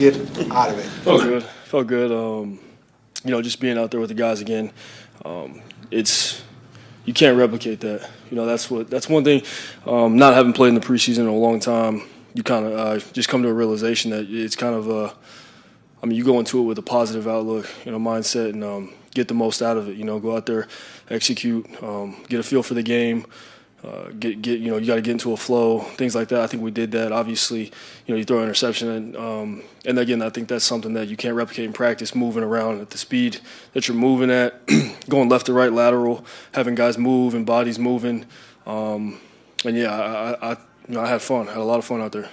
Get out of it. Felt good. Felt good. Just being out there with the guys again. You can't replicate that. That's one thing. Not having played in the preseason in a long time, you kind of just come to a realization that it's kind of. You go into it with a positive outlook, mindset, and get the most out of it. Go out there, execute, get a feel for the game. You got to get into a flow, things like that. I think we did that. Obviously, you throw an interception, and again, I think that's something that you can't replicate in practice. Moving around at the speed that you're moving at, going left to right, lateral, having guys move and bodies moving, I had fun. Had a lot of fun out there.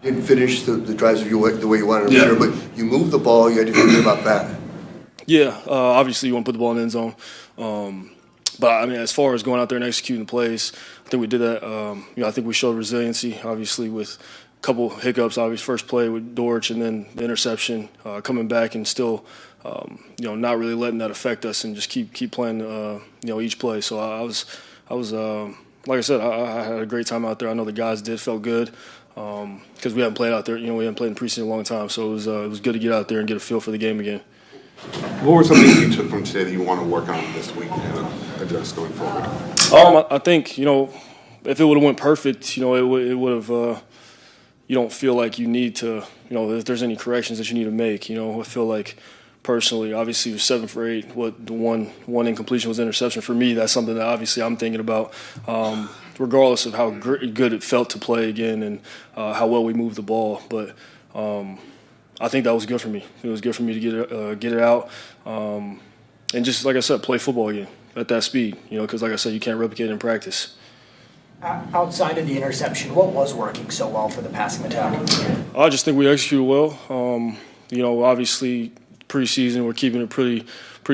Didn't finish the drives the way you wanted, sure, but you moved the ball. You had to feel good about that. Yeah, obviously you want to put the ball in the end zone. But, as far as going out there and executing plays, I think we did that. I think we showed resiliency, obviously, with a couple hiccups. Obviously, first play with Dortch and then the interception, coming back and still, not really letting that affect us and just keep playing, each play. So I was like I said, I had a great time out there. I know the guys felt good because we haven't played out there. We haven't played in preseason in a long time. So it was good to get out there and get a feel for the game again. What were some things you took from today that you want to work on this week and adjust going forward? I think, if it would have went perfect, it would have, you don't feel like you need to, if there's any corrections that you need to make, I feel like personally, obviously it was 7 for 8. The one incompletion was interception. For me, that's something that obviously I'm thinking about, regardless of how good it felt to play again and how well we moved the ball. But, I think that was good for me. It was good for me to get it out, and just like I said, play football again at that speed. Because like I said, you can't replicate it in practice. Outside of the interception, what was working so well for the passing attack? I just think we executed well. Obviously preseason we're keeping it pretty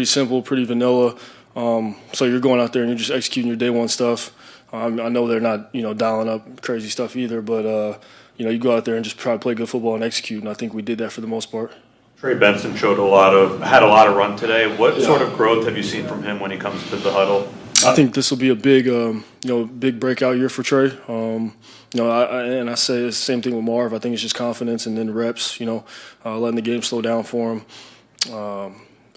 simple, pretty vanilla. So you're going out there and you're just executing your day one stuff. I know they're not dialing up crazy stuff either, but. You go out there and just try to play good football and execute, and I think we did that for the most part. Trey Benson had a lot of run today. What sort of growth have you seen from him when he comes to the huddle? I think this will be a big, big breakout year for Trey. I say the same thing with Marv. I think it's just confidence and then reps. Letting the game slow down for him,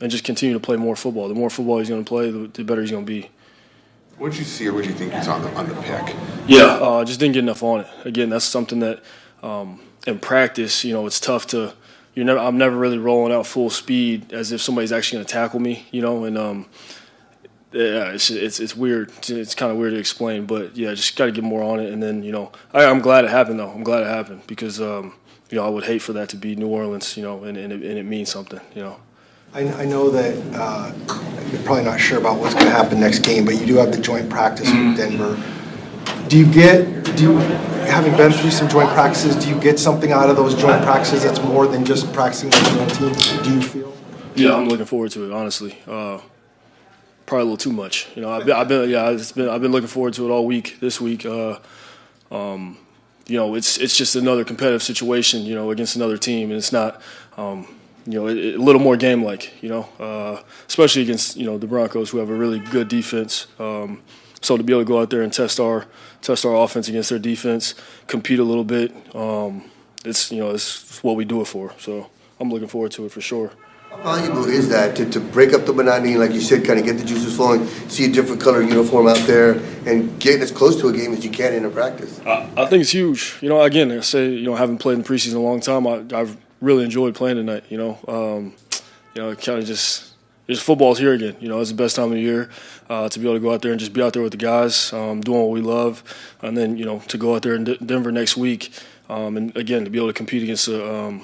and just continue to play more football. The more football he's going to play, the better he's going to be. What did you see or what did you think he's on the pick? Yeah, just didn't get enough on it. Again, that's something that in practice, it's tough to. I'm never really rolling out full speed as if somebody's actually going to tackle me, and it's weird. It's kind of weird to explain, but yeah, just got to get more on it. And then I'm glad it happened though. I'm glad it happened because I would hate for that to be New Orleans, and it means something, I know that you're probably not sure about what's going to happen next game, but you do have the joint practice with Denver. Having been through some joint practices, do you get something out of those joint practices that's more than just practicing with your own team? Do you feel? Yeah, I'm looking forward to it. Honestly, probably a little too much. I've been looking forward to it all week. This week, it's just another competitive situation, against another team, and it's not. A little more game-like, especially against, the Broncos, who have a really good defense. So to be able to go out there and test our offense against their defense, compete a little bit, it's what we do it for. So I'm looking forward to it for sure. How valuable is that to break up the monotony, like you said, kind of get the juices flowing, see a different color uniform out there, and getting as close to a game as you can in a practice? I think it's huge. Again, I say, having played in preseason a long time, I've really enjoyed playing tonight. Kind of just football's here again. It's the best time of the year to be able to go out there and just be out there with the guys, doing what we love, and then to go out there in Denver next week, and again to be able to compete against a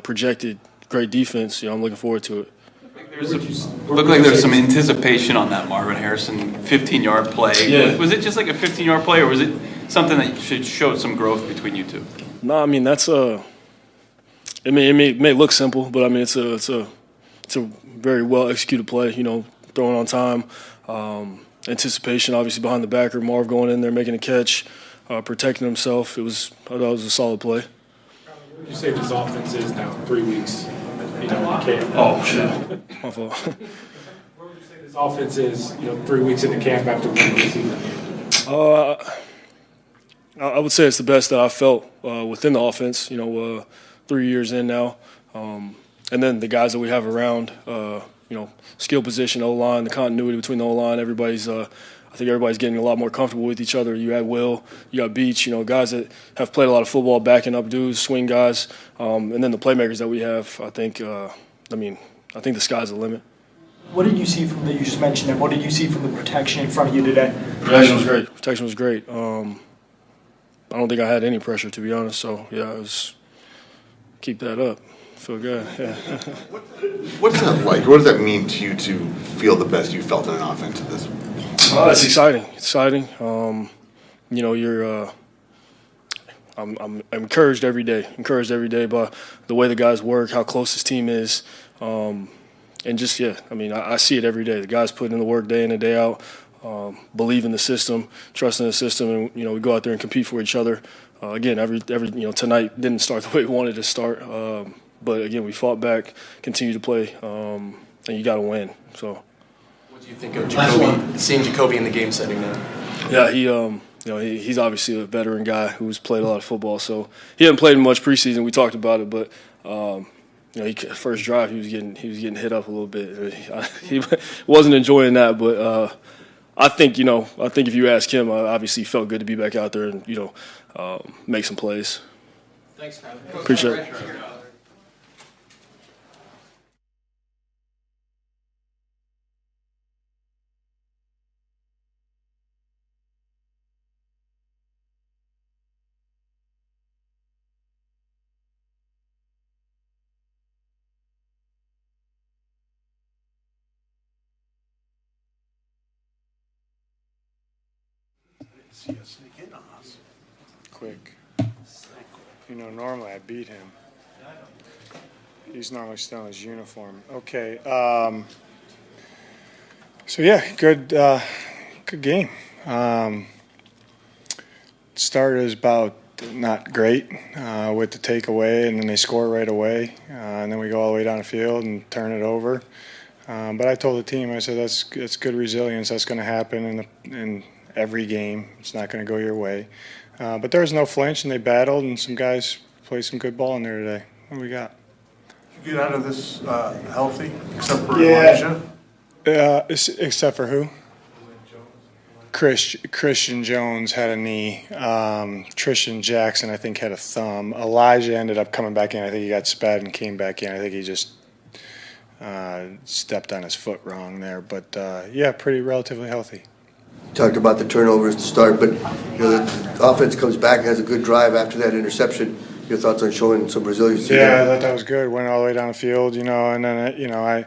projected great defense. I'm looking forward to it. Looked like there's some anticipation on that Marvin Harrison 15-yard play. Yeah. Was it just like a 15-yard play, or was it something that should show some growth between you two? No, that's it may look simple, but it's a very well executed play. Throwing on time, anticipation obviously behind the backer. Marv going in there making a catch, protecting himself. I thought it was a solid play. What would you say this offense is now? 3 weeks, in camp. Oh shit, my fault. What would you say this offense is? 3 weeks in the camp after one season. I would say it's the best that I felt within the offense. 3 years in now, And then the guys that we have around, skill position, O-line, the continuity between the O-line, I think everybody's getting a lot more comfortable with each other. You got Will, you got Beach, guys that have played a lot of football, backing up dudes, swing guys, and then the playmakers that we have. I think the sky's the limit. What did you see from you just mentioned it, what did you see from the protection in front of you today? Protection was great. I don't think I had any pressure, to be honest. So, keep that up. Feel good, yeah. What's that like? What does that mean to you to feel the best you felt in an offense at this point? It's exciting. I'm encouraged every day by the way the guys work, how close this team is, and I see it every day. The guys put in the work day in and day out, believe in the system, trust in the system, and we go out there and compete for each other. Again, tonight didn't start the way we wanted to start, but again, we fought back, continued to play, and you got to win. So. What do you think of Jacoby, seeing Jacoby in the game setting now? Yeah, he's obviously a veteran guy who's played a lot of football. So he hadn't played much preseason. We talked about it, but first drive he was getting hit up a little bit. He wasn't enjoying that, but I think if you ask him, obviously he felt good to be back out there and make some plays. Thanks, Tyler. Appreciate it. Quick. Normally I beat him. He's normally still in his uniform. Okay. Good game. Start is about not great with the takeaway, and then they score right away, and then we go all the way down the field and turn it over. But I told the team, I said that's good resilience. That's going to happen in every game. It's not going to go your way. But there was no flinch, and they battled, and some guys played some good ball in there today. What do we got? Did you get out of this healthy, except for Elijah? Except for who? Christian Jones had a knee. Trishan Jackson, I think, had a thumb. Elijah ended up coming back in. I think he got spad and came back in. I think he just stepped on his foot wrong there. But, pretty relatively healthy. Talked about the turnovers to start, but the offense comes back and has a good drive after that interception. Your thoughts on showing some resilience? Yeah, I thought that was good. Went all the way down the field, and then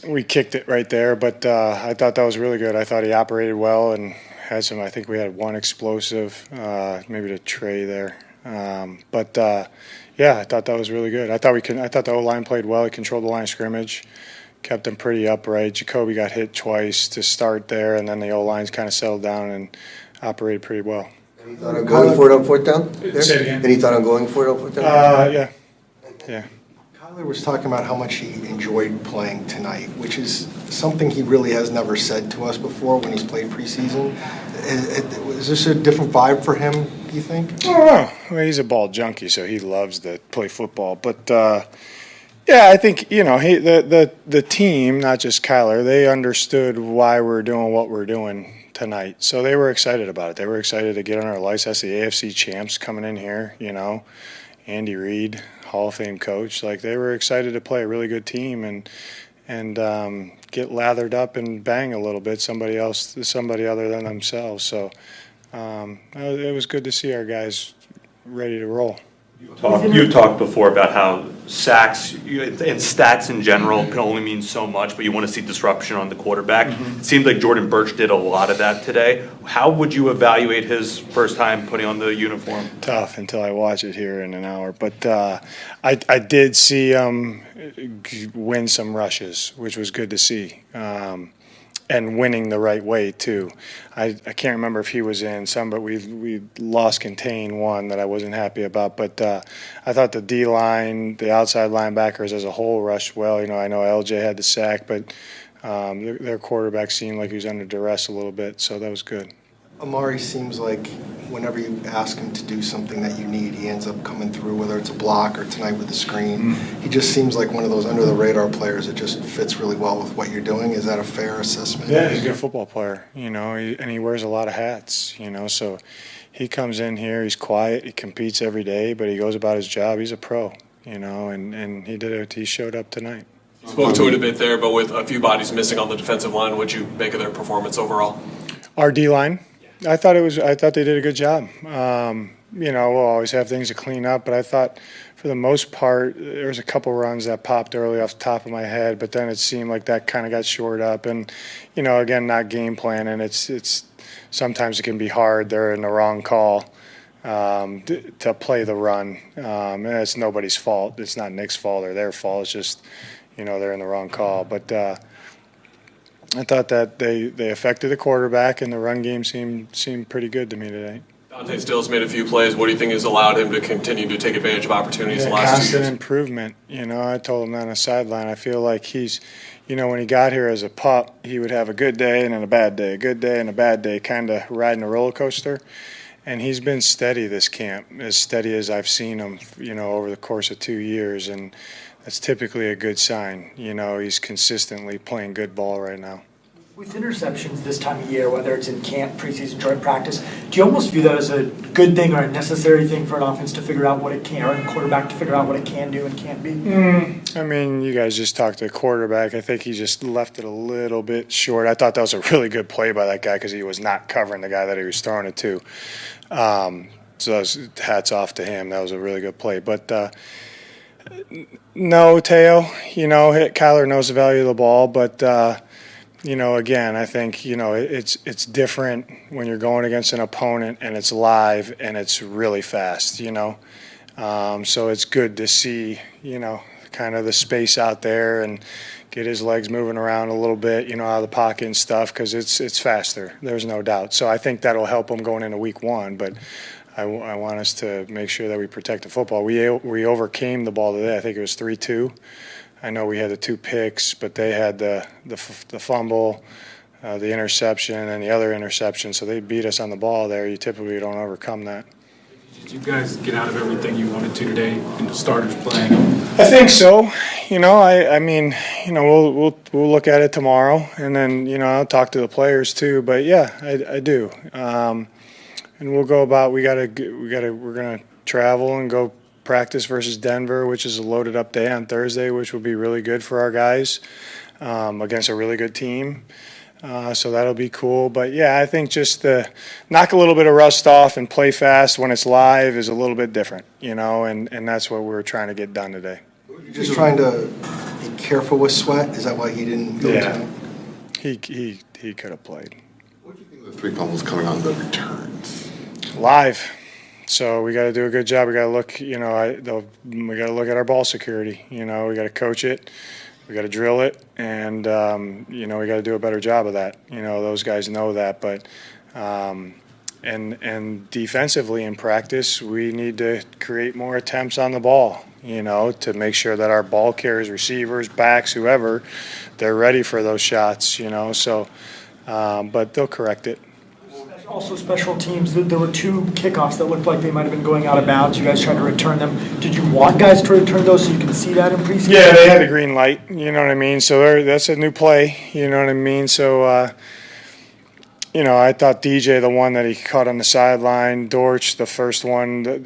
we kicked it right there. But I thought that was really good. I thought he operated well and had some. I think we had one explosive, maybe to Trey there. I thought that was really good. I thought the O-line played well. He controlled the line of scrimmage. Kept them pretty upright. Jacoby got hit twice to start there, and then the O-lines kind of settled down and operated pretty well. Any thought on going for it on fourth down? Say it again. Any thought on going for it on fourth down? Yeah. Kyler was talking about how much he enjoyed playing tonight, which is something he really has never said to us before when he's played preseason. Is this a different vibe for him, do you think? I don't know. Well, he's a ball junkie, so he loves to play football. But I think the team, not just Kyler, they understood why we're doing what we're doing tonight. So they were excited about it. They were excited to get on our lights. That's the AFC champs coming in here. Andy Reid, Hall of Fame coach. Like, they were excited to play a really good team and get lathered up and bang a little bit. Somebody other than themselves. So it was good to see our guys ready to roll. You've talked before about how sacks and stats in general can only mean so much, but you want to see disruption on the quarterback. Mm-hmm. It seemed like Jordan Burch did a lot of that today. How would you evaluate his first time putting on the uniform? Tough until I watch it here in an hour. But I did see him win some rushes, which was good to see. And winning the right way, too. I can't remember if he was in some, but we lost contain one that I wasn't happy about. But I thought the D-line, the outside linebackers as a whole rushed well. I know LJ had the sack, but their quarterback seemed like he was under duress a little bit, so that was good. Amari seems like whenever you ask him to do something that you need, he ends up coming through, whether it's a block or tonight with the screen. He just seems like one of those under-the-radar players that just fits really well with what you're doing. Is that a fair assessment? Yeah, he's a good football player, and he wears a lot of hats, so he comes in here, he's quiet, he competes every day, but he goes about his job. He's a pro, and he did it. He showed up tonight. You spoke to it a bit there, but with a few bodies missing on the defensive line, what'd you make of their performance overall? Our D-line, I thought they did a good job. We'll always have things to clean up, but I thought for the most part, there was a couple runs that popped early off the top of my head, but then it seemed like that kind of got shored up. And, again, not game planning. It's sometimes it can be hard. They're in the wrong call to play the run. And it's nobody's fault. It's not Nick's fault or their fault. It's just, they're in the wrong call. But I thought that they affected the quarterback, and the run game seemed pretty good to me today. Dante Stills made a few plays. What do you think has allowed him to continue to take advantage of opportunities the last 2 constant years? improvement. I told him that on the sideline. I feel like he's, when he got here as a pup, he would have a good day and then a bad day, a good day and a bad day, kind of riding a roller coaster. And he's been steady this camp, as steady as I've seen him, over the course of 2 years. And that's typically a good sign. He's consistently playing good ball right now. With interceptions this time of year, whether it's in camp, preseason, joint practice, do you almost view that as a good thing or a necessary thing for an offense to figure out what it can, or a quarterback to figure out what it can do and can't be? I mean, you guys just talked to the quarterback. I think he just left it a little bit short. I thought that was a really good play by that guy because he was not covering the guy that he was throwing it to. So hats off to him. That was a really good play. But no, Teo, Kyler knows the value of the ball, but again, I think, it's different when you're going against an opponent and it's live and it's really fast, So it's good to see, kind of the space out there and get his legs moving around a little bit, out of the pocket and stuff, because it's faster. There's no doubt. So I think that'll help him going into week 1, but I want us to make sure that we protect the football. We overcame the ball today. I think it was 3-2. I know we had the 2 picks, but they had the fumble, the interception, and the other interception. So they beat us on the ball there. You typically don't overcome that. Did you guys get out of everything you wanted to today in the starters playing? I think so. I mean, we'll look at it tomorrow, and then I'll talk to the players too. But yeah, I do. And we'll go about. We're gonna travel and go practice versus Denver, which is a loaded up day on Thursday, which will be really good for our guys against a really good team. So that'll be cool. But yeah, I think just knock a little bit of rust off and play fast when it's live is a little bit different, and that's what we're trying to get done today. You're just trying to be careful with Sweat? Is that why he didn't go tonight? He could have played. What do you think of the 3 fumbles coming on the returns? Live. So we got to do a good job. We got to look, we got to look at our ball security. We got to coach it. We got to drill it, and we got to do a better job of that. Those guys know that, but and defensively in practice, we need to create more attempts on the ball. To make sure that our ball carriers, receivers, backs, whoever, they're ready for those shots. So, but they'll correct it. Also, special teams, there were 2 kickoffs that looked like they might have been going out of bounds. You guys tried to return them. Did you want guys to return those so you can see that in preseason? Yeah, they had the green light, you know what I mean? So that's a new play, you know what I mean? So, I thought DJ, the one that he caught on the sideline, Dortch, the first one,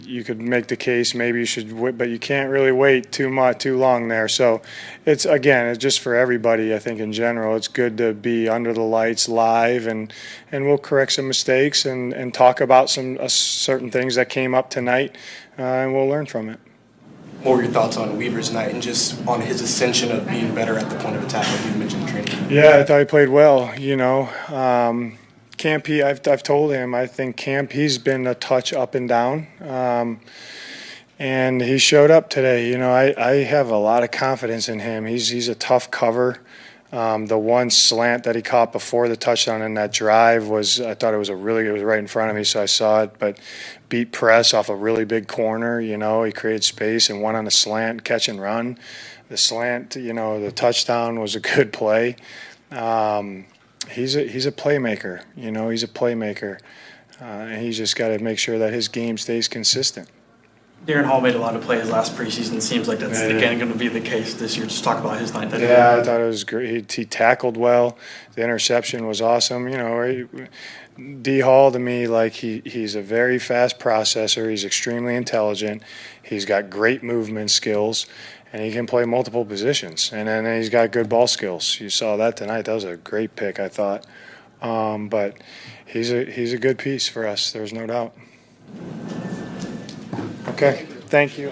you could make the case maybe you should wait, but you can't really wait too long there. So it's just for everybody. I think in general, it's good to be under the lights live, and we'll correct some mistakes and talk about some certain things that came up tonight, and we'll learn from it. What were your thoughts on Weaver's night and just on his ascension of being better at the point of attack, like you mentioned in training? Yeah, I thought he played well. Camp, I've told him, I think camp he's been a touch up and down, and he showed up today. I have a lot of confidence in him. He's a tough cover. The one slant that he caught before the touchdown in that drive I thought it was it was right in front of me, so I saw it, but beat press off a really big corner. He created space and went on a slant, catch and run. The slant, the touchdown was a good play. he's a playmaker. You know, he's a playmaker. And he's just got to make sure that his game stays consistent. Darren Hall made a lot of plays last preseason. Seems like that's again going to be the case this year. Just talk about his night. Yeah, I thought it was great. He tackled well. The interception was awesome. You know, D Hall to me, like he's a very fast processor. He's extremely intelligent. He's got great movement skills, and he can play multiple positions. And then he's got good ball skills. You saw that tonight. That was a great pick, I thought. But he's a good piece for us. There's no doubt. Okay, thank you.